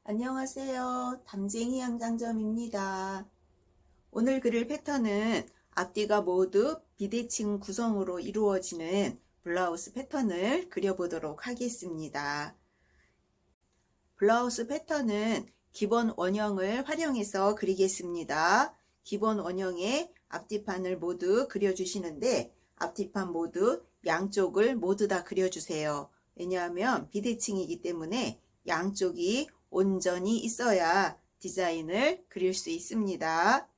안녕하세요. 담쟁이 양장점입니다. 오늘 그릴 패턴은 앞뒤가 모두 비대칭 구성으로 이루어지는 블라우스 패턴을 그려보도록 하겠습니다. 블라우스 패턴은 기본 원형을 활용해서 그리겠습니다. 기본 원형의 앞뒤판을 모두 그려주시는데 앞뒤판 모두 양쪽을 모두 다 그려주세요. 왜냐하면 비대칭이기 때문에 양쪽이 온전히 있어야 디자인을 그릴 수 있습니다.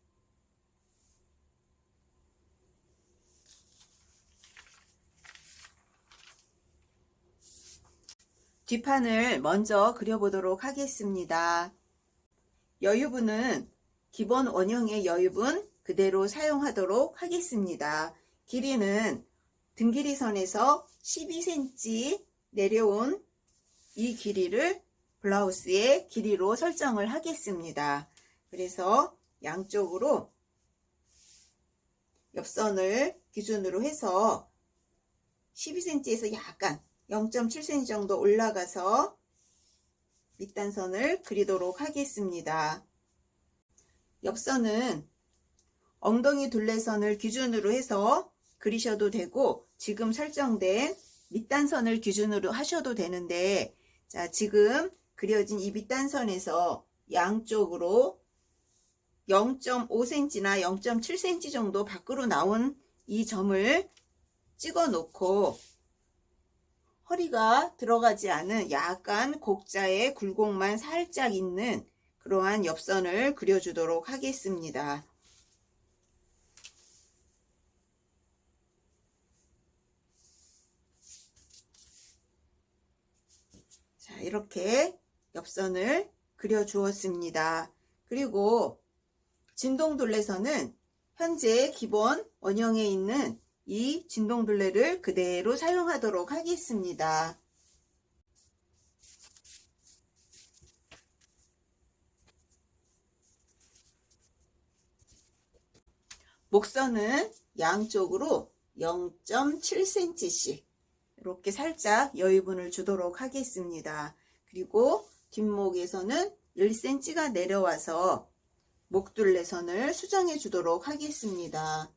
뒷판을 먼저 그려보도록 하겠습니다. 여유분은 기본 원형의 여유분 그대로 사용하도록 하겠습니다. 길이는 등 길이선에서 12cm 내려온 이 길이를 블라우스의 길이로 설정을 하겠습니다. 그래서 양쪽으로 옆선을 기준으로 해서 12cm에서 약간 0.7cm 정도 올라가서 밑단선을 그리도록 하겠습니다. 옆선은 엉덩이 둘레선을 기준으로 해서 그리셔도 되고 지금 설정된 밑단선을 기준으로 하셔도 되는데 자, 지금 그려진 이 밑단선에서 양쪽으로 0.5cm나 0.7cm 정도 밖으로 나온 이 점을 찍어 놓고 허리가 들어가지 않은 약간 곡자의 굴곡만 살짝 있는 그러한 옆선을 그려주도록 하겠습니다. 자, 이렇게 옆선을 그려 주었습니다. 그리고 진동둘레선은 현재 기본 원형에 있는 이 진동둘레를 그대로 사용하도록 하겠습니다. 목선은 양쪽으로 0.7cm씩 이렇게 살짝 여유분을 주도록 하겠습니다. 그리고 뒷목에서는 1cm가 내려와서 목둘레선을 수정해 주도록 하겠습니다.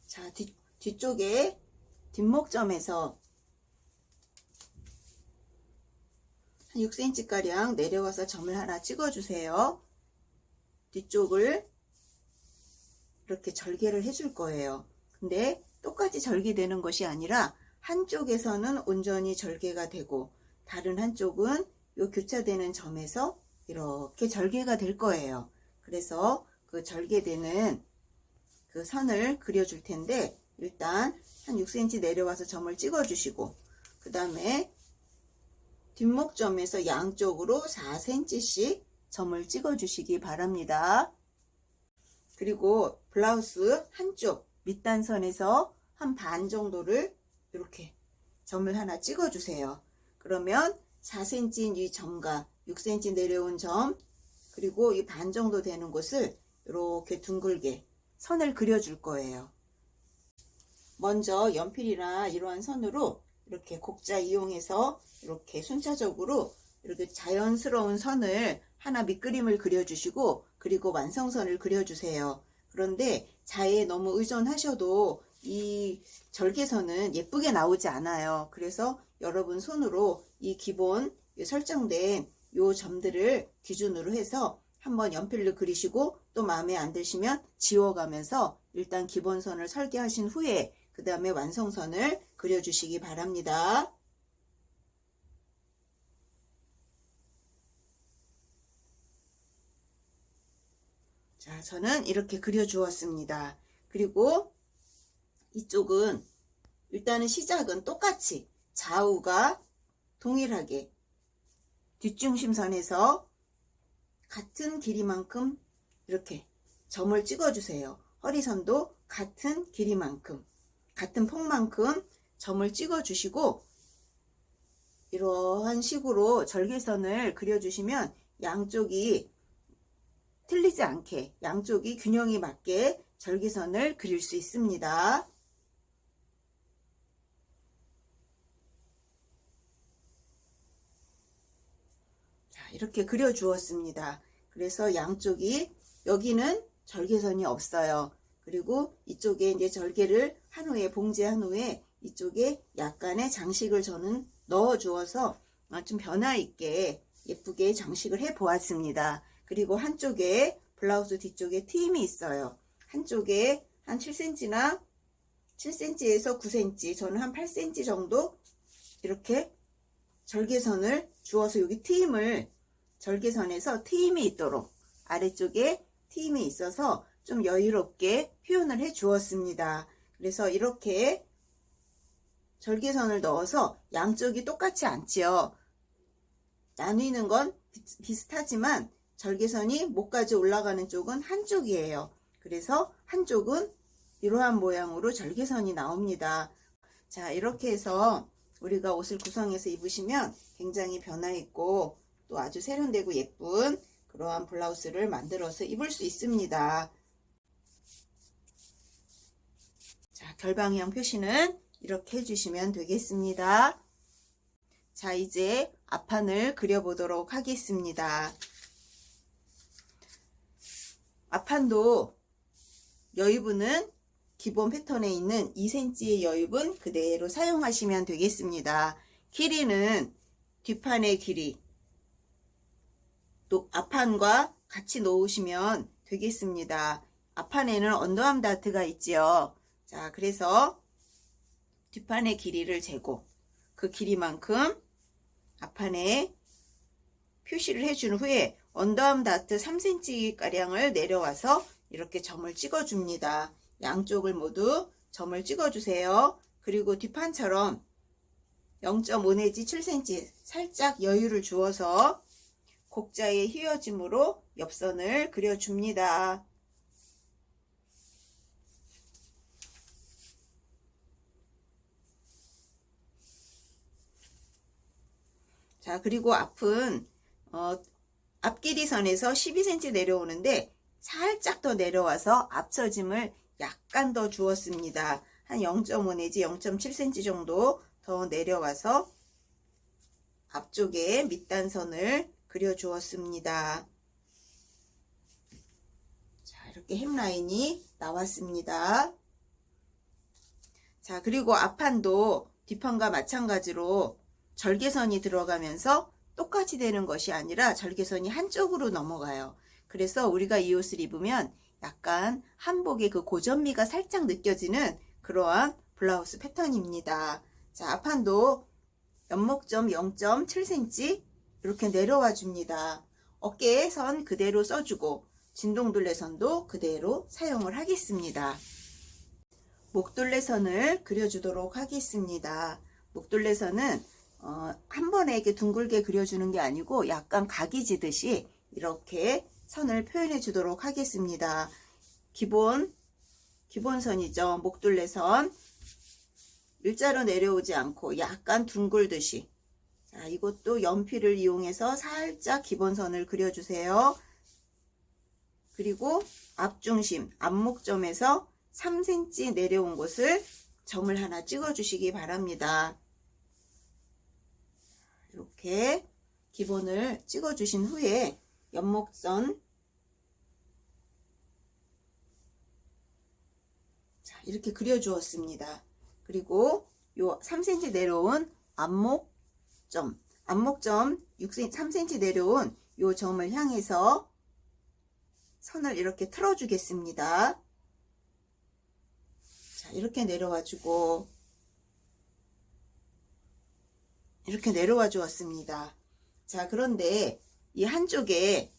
자, 뒤쪽에 뒷목점에서 한 6cm 가량 내려와서 점을 하나 찍어 주세요. 뒤쪽을 이렇게 절개를 해줄 거예요. 근데 똑같이 절개되는 것이 아니라 한쪽에서는 온전히 절개가 되고 다른 한쪽은 요 교차되는 점에서 이렇게 절개가 될 거예요. 그래서 그 절개되는 그 선을 그려줄 텐데 일단 한 6cm 내려와서 점을 찍어 주시고 그 다음에 뒷목점에서 양쪽으로 4cm씩 점을 찍어 주시기 바랍니다. 그리고 블라우스 한쪽 밑단선에서 한 반 정도를 이렇게 점을 하나 찍어 주세요. 그러면 4cm인 이 점과 6cm 내려온 점 그리고 이 반 정도 되는 곳을 이렇게 둥글게 선을 그려줄 거예요. 먼저 연필이나 이러한 선으로 이렇게 곡자 이용해서 이렇게 순차적으로 이렇게 자연스러운 선을 하나 밑그림을 그려주시고 그리고 완성선을 그려주세요. 그런데 자에 너무 의존하셔도 이 절개선은 예쁘게 나오지 않아요. 그래서 여러분 손으로 이 기본 설정된 이 점들을 기준으로 해서 한번 연필로 그리시고 또 마음에 안 드시면 지워가면서 일단 기본선을 설계하신 후에 그 다음에 완성선을 그려주시기 바랍니다. 자, 저는 이렇게 그려주었습니다. 그리고 이쪽은 일단은 시작은 똑같이 좌우가 동일하게 뒷중심선에서 같은 길이만큼 이렇게 점을 찍어 주세요. 허리선도 같은 길이만큼 같은 폭만큼 점을 찍어 주시고 이러한 식으로 절개선을 그려주시면 양쪽이 틀리지 않게, 양쪽이 균형이 맞게 절개선을 그릴 수 있습니다. 자, 이렇게 그려 주었습니다. 그래서 양쪽이, 여기는 절개선이 없어요. 그리고 이쪽에 이제 절개를 한 후에, 봉제한 후에 이쪽에 약간의 장식을 저는 넣어 주어서 좀 변화 있게 예쁘게 장식을 해 보았습니다. 그리고 한쪽에 블라우스 뒤쪽에 트임이 있어요. 한쪽에 한 7cm나 7cm에서 9cm, 저는 한 8cm 정도 이렇게 절개선을 주어서 여기 트임을, 절개선에서 트임이 있도록, 아래쪽에 트임이 있어서 좀 여유롭게 표현을 해 주었습니다. 그래서 이렇게 절개선을 넣어서 양쪽이 똑같지 않지요. 나뉘는 건 비슷하지만 절개선이 목까지 올라가는 쪽은 한쪽이에요. 그래서 한쪽은 이러한 모양으로 절개선이 나옵니다. 자, 이렇게 해서 우리가 옷을 구성해서 입으시면 굉장히 변화 있고 또 아주 세련되고 예쁜 그러한 블라우스를 만들어서 입을 수 있습니다. 자, 결방형 표시는 이렇게 해주시면 되겠습니다. 자, 이제 앞판을 그려보도록 하겠습니다. 앞판도 여유분은 기본 패턴에 있는 2cm의 여유분 그대로 사용하시면 되겠습니다. 길이는 뒷판의 길이, 또 앞판과 같이 놓으시면 되겠습니다. 앞판에는 언더암 다트가 있지요. 자, 그래서 뒷판의 길이를 재고 그 길이만큼 앞판에 표시를 해준 후에 언더암 다트 3cm가량을 내려와서 이렇게 점을 찍어줍니다. 양쪽을 모두 점을 찍어주세요. 그리고 뒷판처럼 0.5 내지 7cm 살짝 여유를 주어서 곡자의 휘어짐으로 옆선을 그려줍니다. 자, 그리고 앞은 앞길이선에서 12cm 내려오는데 살짝 더 내려와서 앞처짐을 약간 더 주었습니다. 한 0.5 내지 0.7cm 정도 더 내려와서 앞쪽에 밑단선을 그려 주었습니다. 자, 이렇게 햄라인이 나왔습니다. 자, 그리고 앞판도 뒷판과 마찬가지로 절개선이 들어가면서 똑같이 되는 것이 아니라 절개선이 한쪽으로 넘어가요. 그래서 우리가 이 옷을 입으면 약간 한복의 그 고전미가 살짝 느껴지는 그러한 블라우스 패턴입니다. 자, 앞판도 연목점 0.7cm 이렇게 내려와 줍니다. 어깨에 선 그대로 써주고 진동둘레선도 그대로 사용을 하겠습니다. 목둘레선을 그려주도록 하겠습니다. 목둘레선은 한 번에 이렇게 둥글게 그려주는 게 아니고 약간 각이 지듯이 이렇게 선을 표현해 주도록 하겠습니다. 기본선이죠. 목둘레선 일자로 내려오지 않고 약간 둥글듯이. 자, 이것도 연필을 이용해서 살짝 기본선을 그려주세요. 그리고 앞중심, 앞목점에서 3cm 내려온 곳을 점을 하나 찍어주시기 바랍니다. 이렇게 기본을 찍어주신 후에 연목선, 자, 이렇게 그려주었습니다. 그리고 요 3cm 내려온 앞목점 3cm 내려온 요 점을 향해서 선을 이렇게 틀어주겠습니다. 자, 이렇게 내려와주고 이렇게 내려와 주었습니다. 자, 그런데 이 한쪽에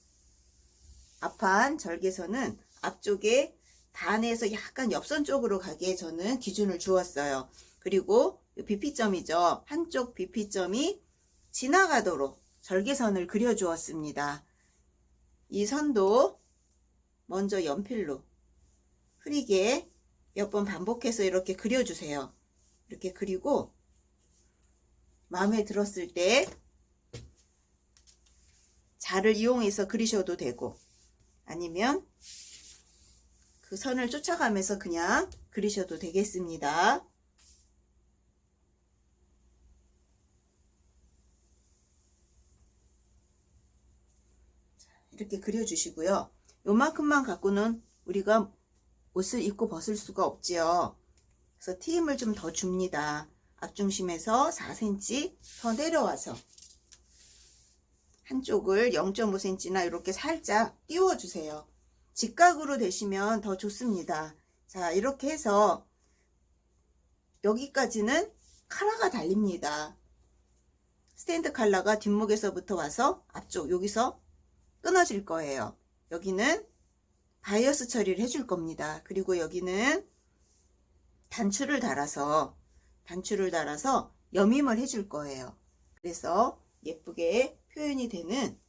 앞판 절개선은 앞쪽에 반에서 약간 옆선 쪽으로 가게 저는 기준을 주었어요. 그리고 BP점이죠. 한쪽 BP점이 지나가도록 절개선을 그려 주었습니다. 이 선도 먼저 연필로 흐리게 몇 번 반복해서 이렇게 그려주세요. 이렇게 그리고 마음에 들었을 때 자를 이용해서 그리셔도 되고 아니면 그 선을 쫓아가면서 그냥 그리셔도 되겠습니다. 이렇게 그려주시고요. 요만큼만 갖고는 우리가 옷을 입고 벗을 수가 없지요. 그래서 트임을 좀 더 줍니다. 앞중심에서 4cm 더 내려와서 한쪽을 0.5cm나 이렇게 살짝 띄워주세요. 직각으로 되시면 더 좋습니다. 자, 이렇게 해서 여기까지는 카라가 달립니다. 스탠드 컬러가 뒷목에서부터 와서 앞쪽 여기서 끊어질 거예요. 여기는 바이어스 처리를 해줄 겁니다. 그리고 여기는 단추를 달아서 여밈을 해줄 거예요. 그래서 예쁘게 표현이 되는,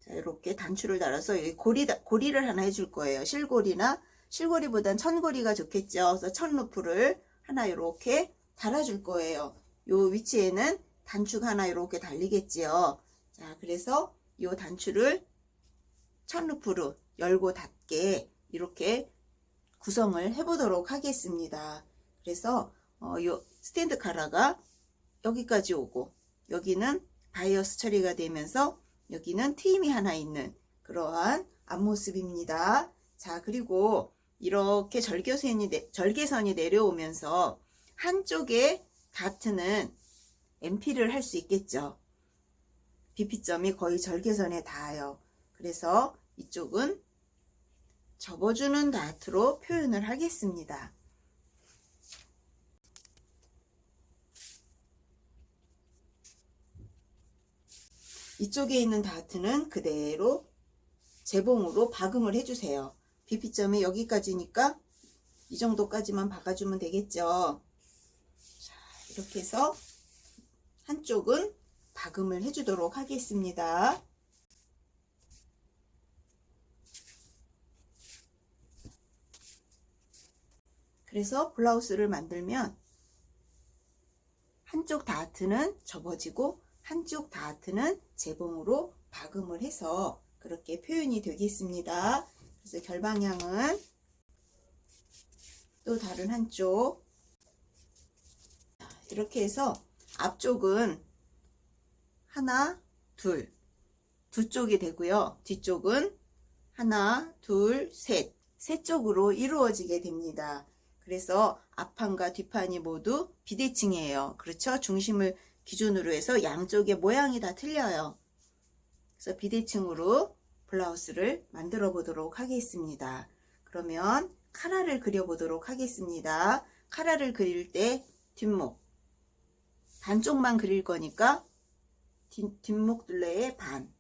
자, 이렇게 단추를 달아서 여기 고리를 하나 해줄 거예요. 실고리보단 천고리가 좋겠죠. 그래서 천루프를 하나 이렇게 달아줄 거예요. 요 위치에는 단추가 하나 이렇게 달리겠지요. 자, 그래서 이 단추를 천루프로 열고 닫게 이렇게 구성을 해보도록 하겠습니다. 그래서 요 스탠드 카라가 여기까지 오고 여기는 바이어스 처리가 되면서 여기는 트임이 하나 있는 그러한 앞모습입니다. 자, 그리고 이렇게 절개선이 내려오면서 한쪽에 다트는 MP를 할 수 있겠죠. BP점이 거의 절개선에 닿아요. 그래서 이쪽은 접어주는 다트로 표현을 하겠습니다. 이쪽에 있는 다트는 그대로 재봉으로 박음을 해주세요. BP점이 여기까지니까 이 정도까지만 박아주면 되겠죠. 자, 이렇게 해서 한쪽은 박음을 해주도록 하겠습니다. 그래서 블라우스를 만들면 한쪽 다트는 접어지고 한쪽 다트는 재봉으로 박음을 해서 그렇게 표현이 되겠습니다. 그래서 결방향은 또 다른 한쪽, 이렇게 해서 앞쪽은 하나, 두 쪽이 되고요. 뒤쪽은 하나, 둘, 셋 쪽으로 이루어지게 됩니다. 그래서 앞판과 뒷판이 모두 비대칭이에요. 그렇죠? 중심을 기준으로 해서 양쪽의 모양이 다 틀려요. 그래서 비대칭으로 블라우스를 만들어 보도록 하겠습니다. 그러면 카라를 그려 보도록 하겠습니다. 카라를 그릴 때 뒷목 반쪽만 그릴 거니까 뒷목 둘레의 반,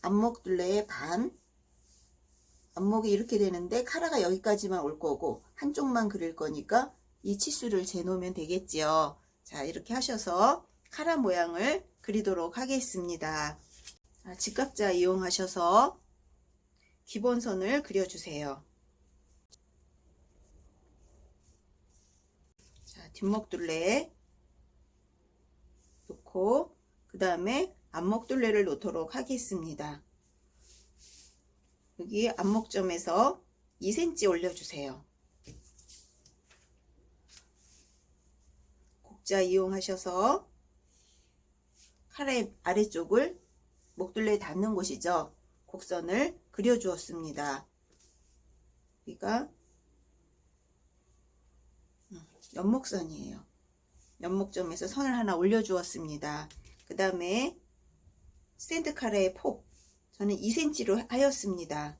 앞목 둘레의 반, 앞목이 이렇게 되는데 카라가 여기까지만 올 거고 한쪽만 그릴 거니까 이 치수를 재놓으면 되겠지요. 자, 이렇게 하셔서 카라 모양을 그리도록 하겠습니다. 자, 직각자 이용하셔서 기본선을 그려주세요. 자, 뒷목 둘레 놓고 그 다음에 앞목 둘레를 놓도록 하겠습니다. 여기 앞목점에서 2cm 올려주세요. 곡자 이용하셔서 카라의 아래쪽을 목둘레에 닿는 곳이죠. 곡선을 그려주었습니다. 여기가 연목선이에요. 연목점에서 선을 하나 올려주었습니다. 그 다음에 스탠드 카라의 폭 저는 2cm로 하였습니다.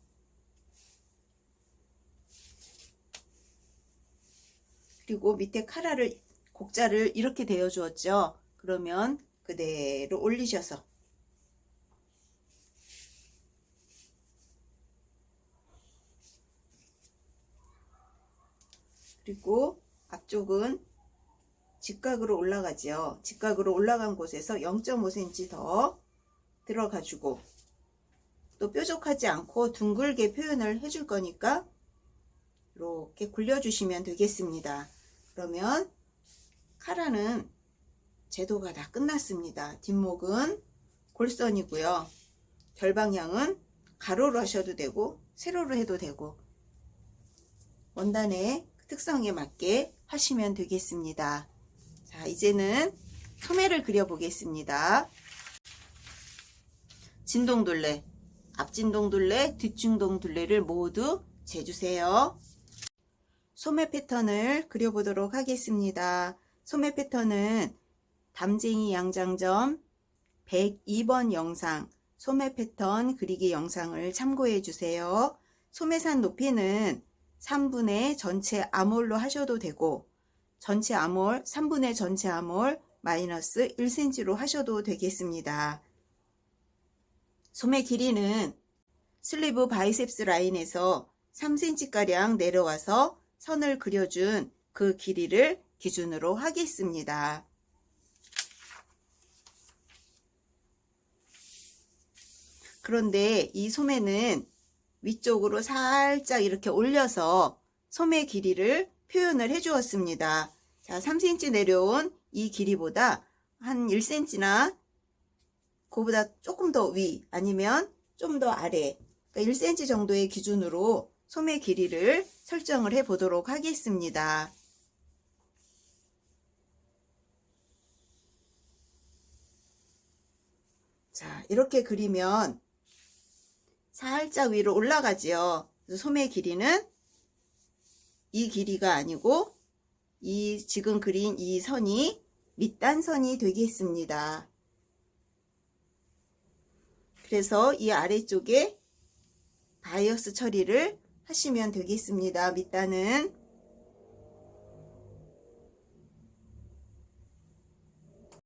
그리고 밑에 카라를 곡자를 이렇게 대어 주었죠. 그러면 그대로 올리셔서 그리고 앞쪽은 직각으로 올라가죠. 직각으로 올라간 곳에서 0.5cm 더 들어가지고 또 뾰족하지 않고 둥글게 표현을 해줄 거니까 이렇게 굴려주시면 되겠습니다. 그러면 카라는 제도가 다 끝났습니다. 뒷목은 골선이고요. 결방향은 가로로 하셔도 되고 세로로 해도 되고 원단의 특성에 맞게 하시면 되겠습니다. 자, 이제는 소매를 그려 보겠습니다. 진동둘레, 앞진동둘레, 뒷진동둘레를 모두 재주세요. 소매 패턴을 그려보도록 하겠습니다. 소매 패턴은 담쟁이 양장점 102번 영상 소매 패턴 그리기 영상을 참고해 주세요. 소매산 높이는 3분의 전체 아몰로 하셔도 되고 전체 아몰 3분의 전체 아몰 마이너스 1cm로 하셔도 되겠습니다. 소매 길이는 슬리브 바이셉스 라인에서 3cm가량 내려와서 선을 그려준 그 길이를 기준으로 하겠습니다. 그런데 이 소매는 위쪽으로 살짝 이렇게 올려서 소매 길이를 표현을 해 주었습니다. 자, 3cm 내려온 이 길이보다 한 1cm나 그보다 조금 더 위 아니면 좀 더 아래, 그러니까 1cm 정도의 기준으로 소매 길이를 설정을 해 보도록 하겠습니다. 자, 이렇게 그리면 살짝 위로 올라가지요. 그래서 소매 길이는 이 길이가 아니고 이 지금 그린 이 선이 밑단선이 되겠습니다. 그래서 이 아래쪽에 바이어스 처리를 하시면 되겠습니다. 밑단은